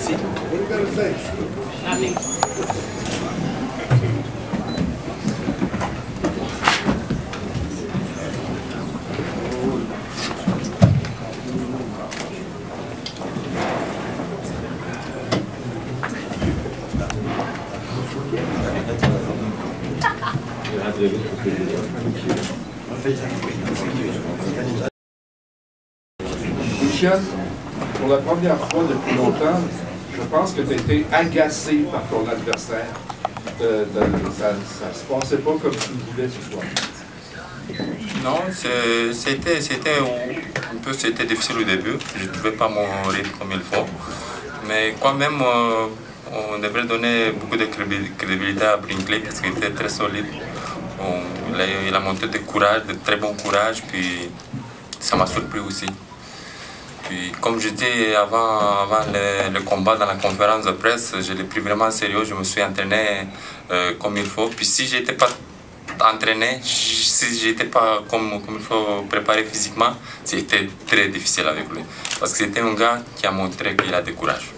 Merci. Lucian, pour la première fois depuis longtemps, je pense que tu as été agacé par ton adversaire. Ça ne se passait pas comme tu le voulais ce soir. Non, c'était difficile au début. Je ne trouvais pas mon rythme comme il faut. Mais quand même, on devrait donner beaucoup de crédibilité à Brinkley parce qu'il était très solide. Il a montré de courage, de très bon courage, puis ça m'a surpris aussi. Puis, comme je dis avant le combat dans la conférence de presse, je l'ai pris vraiment sérieux, je me suis entraîné comme il faut. Puis si je n'étais pas entraîné, si je n'étais pas comme il faut préparé physiquement, c'était très difficile avec lui. Parce que c'était un gars qui a montré qu'il a du courage.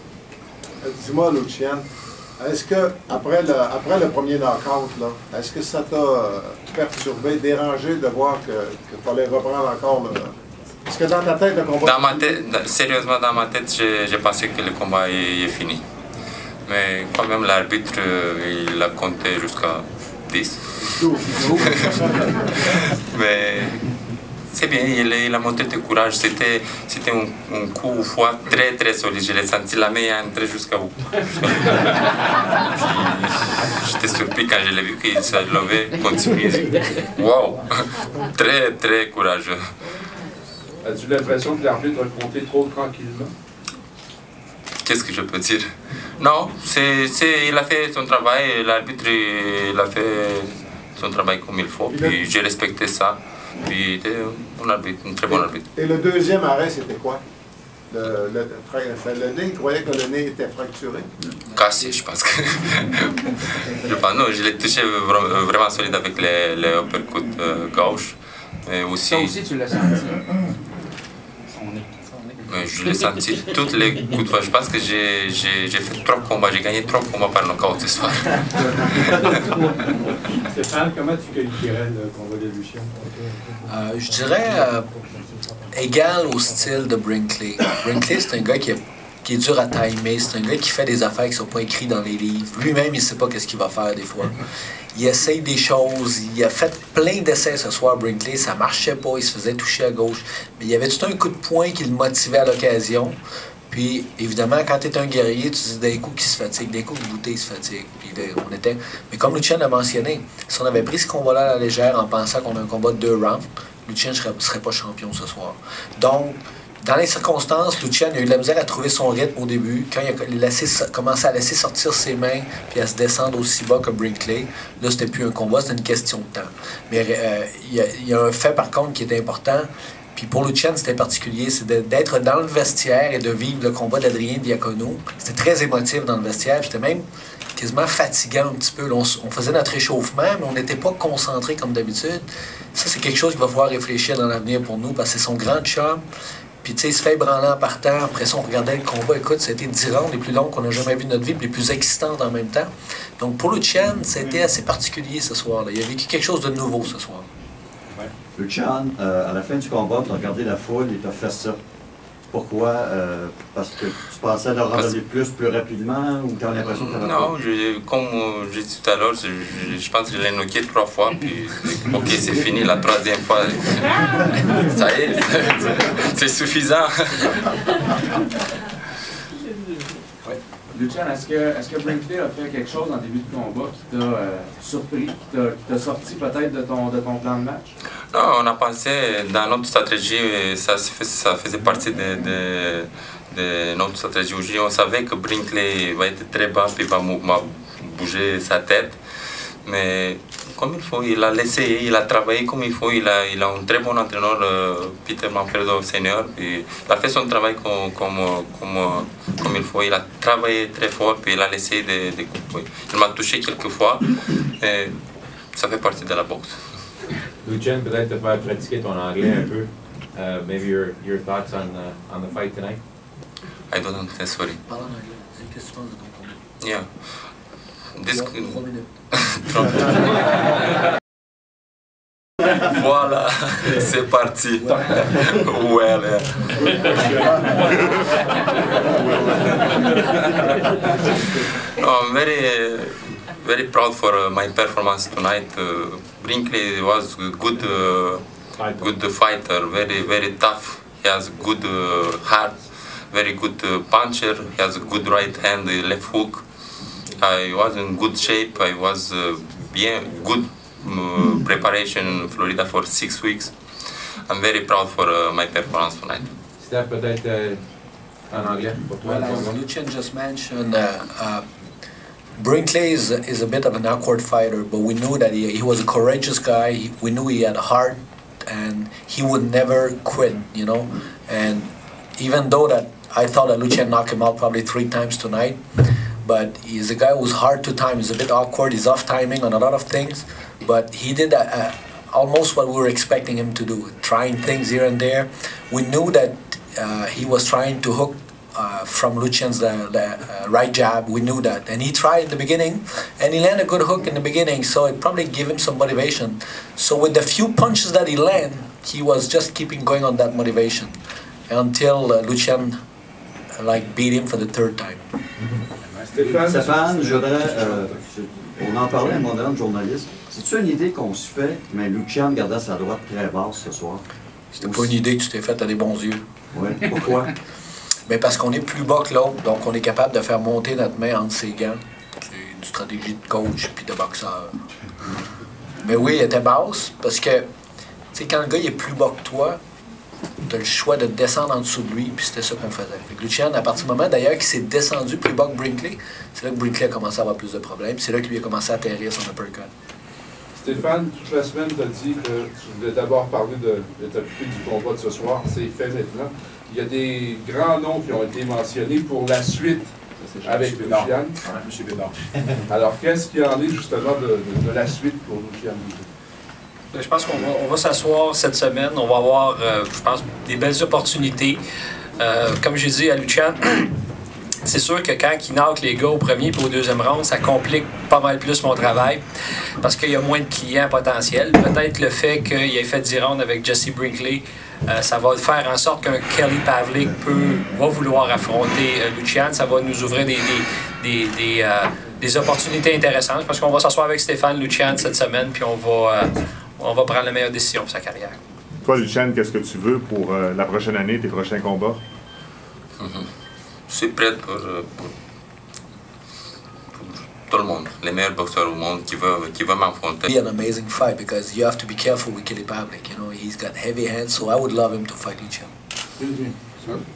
Dis-moi, Lucian, est-ce que après le premier knockout, est-ce que ça t'a perturbé, dérangé de voir qu'il fallait reprendre encore le... Est-ce que dans ta tête, le combat... Sérieusement, dans ma tête, j'ai pensé que le combat est fini. Mais quand même, l'arbitre, il a compté jusqu'à 10. Mais c'est bien, il a montré du courage. C'était un coup froid très très solide. Je l'ai senti, la main est entrée jusqu'à où. J'étais surpris quand je l'ai vu qu'il s'est levé, continué. Wow! Très très courageux. As-tu l'impression que l'arbitre a compté trop tranquillement? Qu'est-ce que je peux dire? Non, il a fait son travail, l'arbitre il a fait son travail comme il faut, puis j'ai respecté ça. Puis il était un très bon arbitre. Et le deuxième arrêt, c'était quoi? Le nez, il croyait que le nez était fracturé? Cassé, je pense que. Non, je l'ai touché vraiment solide avec les uppercuts gauche. Mais aussi. Ça aussi, tu l'as senti. Je l'ai senti tous les coups de fois. Je pense que j'ai fait 3 combats, j'ai gagné 3 combats par knockout ce soir. Stéphane, comment tu qualifierais le combat de Lucian? Je dirais égal au style de Brinkley. Brinkley, c'est un gars qui est dur à timer, c'est un gars qui fait des affaires qui ne sont pas écrites dans les livres. Lui-même, il ne sait pas qu'est-ce qu'il va faire des fois. Il essaye des choses, il a fait plein d'essais ce soir, Brinkley, ça marchait pas, il se faisait toucher à gauche. Mais il y avait tout un coup de poing qui le motivait à l'occasion. Puis, évidemment, quand tu es un guerrier, tu dis d'un coup qu'il se fatigue, d'un coup que Bouté se fatigue. Puis, mais comme Lucian l'a mentionné, si on avait pris ce combat-là à la légère en pensant qu'on a un combat de 2 rounds, Lucian ne serait pas champion ce soir. Donc, dans les circonstances, Lucian a eu de la misère à trouver son rythme au début. Quand il a commencé à laisser sortir ses mains puis à se descendre aussi bas que Brinkley, là, c'était plus un combat, c'était une question de temps. Mais il y a un fait, par contre, qui est important. Puis pour Lucian, c'était particulier, c'est d'être dans le vestiaire et de vivre le combat d'Adrien Diacono. C'était très émotif dans le vestiaire. C'était même quasiment fatigant un petit peu. Là, on faisait notre échauffement, mais on n'était pas concentré comme d'habitude. Ça, c'est quelque chose qu'il va falloir réfléchir dans l'avenir pour nous, parce que c'est son grand chum. Puis, tu sais, il se fait ébranler en partant. Après ça, on regardait le combat. Écoute, c'était 10 rounds les plus longs qu'on a jamais vu de notre vie, puis les plus excitantes en même temps. Donc, pour Lucian, c'était assez particulier ce soir-là. Il a vécu quelque chose de nouveau ce soir. Lucian, à la fin du combat, tu as regardé la foule et tu as fait ça. Pourquoi? Parce que tu pensais leur rendre plus rapidement ou tu as l'impression que tu avais Non, comme j'ai dit tout à l'heure, je pense que je l'ai knocké 3 fois, puis ok, c'est fini la 3e fois. Ça y est, c'est suffisant. Lucian, est-ce que Brinkley a fait quelque chose en début de combat qui t'a surpris, qui t'a sorti peut-être de ton plan de match? Non, on a pensé dans notre stratégie, ça faisait partie de notre stratégie. On savait que Brinkley va être très bas et va bouger sa tête. Mais comme il faut, il a laissé, il a travaillé comme il faut. Il a un très bon entraîneur, Peter Manfredo Senior. Il a fait son travail comme il faut. Il a travaillé très fort et il a laissé des coups de poing. Il m'a touché quelques fois. Et ça fait partie de la boxe. Lucian, peut-être te faire pratiquer ton anglais un peu. Maybe your thoughts on the fight tonight? I don't know, sorry. Qu'est-ce que tu penses de ton combat? Yeah. This... 3 minutes. Voilà, c'est parti. Well, yeah. I'm very proud for my performance tonight. Brinkley was good fighter, very tough. He has good heart, very good puncher. He has a good right hand, left hook. I was in good shape. I was good preparation in Florida for 6 weeks. I'm very proud for my performance tonight. Steph, peut-être en anglais pour toi. Well, as Lucian just mentioned, Brinkley is a bit of an awkward fighter, but we knew that he was a courageous guy. We knew he had heart, and he would never quit, you know. And even though that I thought that Lucian knocked him out probably 3 times tonight, but he's a guy who's hard to time. He's a bit awkward. He's off timing on a lot of things, but he did almost what we were expecting him to do, trying things here and there. We knew that he was trying to hook from Lucian's right jab. We knew that, and he tried in the beginning, and he landed a good hook in the beginning, so it probably gave him some motivation. So with the few punches that he landed, he was just keeping going on that motivation until Lucian beat him for the 3rd time. Stéphane, je voudrais, on en parlait à un moment donné, journaliste. C'est-tu une idée qu'on se fait, mais Lucian gardait sa droite très basse ce soir? C'était pas une idée que tu t'es faite à des bons yeux. Oui, pourquoi? Mais parce qu'on est plus bas que l'autre, donc on est capable de faire monter notre main entre ses gants. C'est une stratégie de coach puis de boxeur. Mais oui, elle était basse parce que, tu sais, quand le gars il est plus bas que toi, tu as le choix de descendre en dessous de lui, puis c'était ça qu'on faisait. Fait que Lucian, à partir du moment d'ailleurs qu'il s'est descendu plus bas que Brinkley, c'est là que Brinkley a commencé à avoir plus de problèmes, c'est là que lui a commencé à atterrir son uppercut. Stéphane, toute la semaine, tu as dit que tu voulais d'abord parler de t'occuper du combat de ce soir. C'est fait maintenant. Il y a des grands noms qui ont été mentionnés pour la suite avec Lucian. M. Bédard. Alors, qu'est-ce qu'il y en est justement de la suite pour Lucian? Je pense qu'on va s'asseoir cette semaine. On va avoir, je pense, des belles opportunités. Comme j'ai dit à Lucian, c'est sûr que quand il knock les gars au premier et au 2e round, ça complique pas mal plus mon travail parce qu'il y a moins de clients potentiels. Peut-être le fait qu'il ait fait 10 rounds avec Jesse Brinkley, ça va faire en sorte qu'un Kelly Pavlik va vouloir affronter Lucian. Ça va nous ouvrir des opportunités intéressantes parce qu'on va s'asseoir avec Stéphane Lucian cette semaine puis on va prendre la meilleure décision pour sa carrière. Toi, Lucian, qu'est-ce que tu veux pour la prochaine année, tes prochains combats? Je suis prêt pour tout le monde, les meilleurs boxeurs au monde qui veulent m'affronter. Be an amazing fight because you have to be careful with Kelly Pavlik. You know, he's got heavy hands, so I would love him to fight Lucian.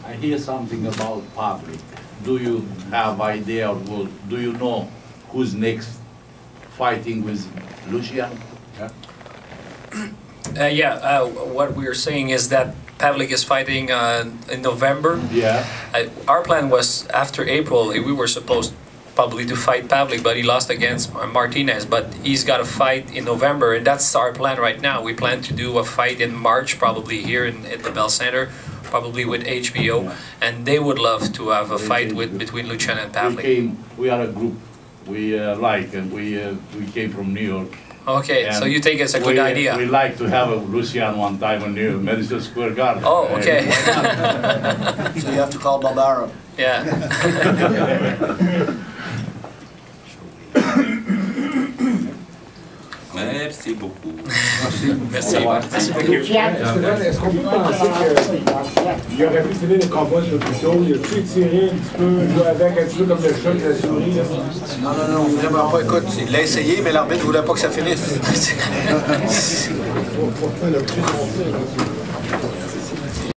I hear something about Pavlik. Do you have idea or do you know who's next fighting with Lucian? What we are saying is that Pavlik is fighting in November. Yeah. Our plan was after April, we were supposed probably to fight Pavlik, but he lost against Martinez. But he's got a fight in November, and that's our plan right now. We plan to do a fight in March, probably here at the Bell Center, probably with HBO, yeah. And they would love to have a fight between Lucian and Pavlik. We are a group we and we came from New York. Okay, so you think it's a good idea? We like to have a Lucian one time in Madison Square Garden. Oh, okay. So you have to call Barbara. Yeah. Merci beaucoup. Merci. Est-ce qu'on peut penser qu'il aurait pu finir le combat un peu plus tôt? Il a-tu étiré un petit peu, joué avec un petit peu comme le chat de la souris? Non, vraiment pas. Écoute, il l'a essayé, mais l'arbitre ne voulait pas que ça finisse.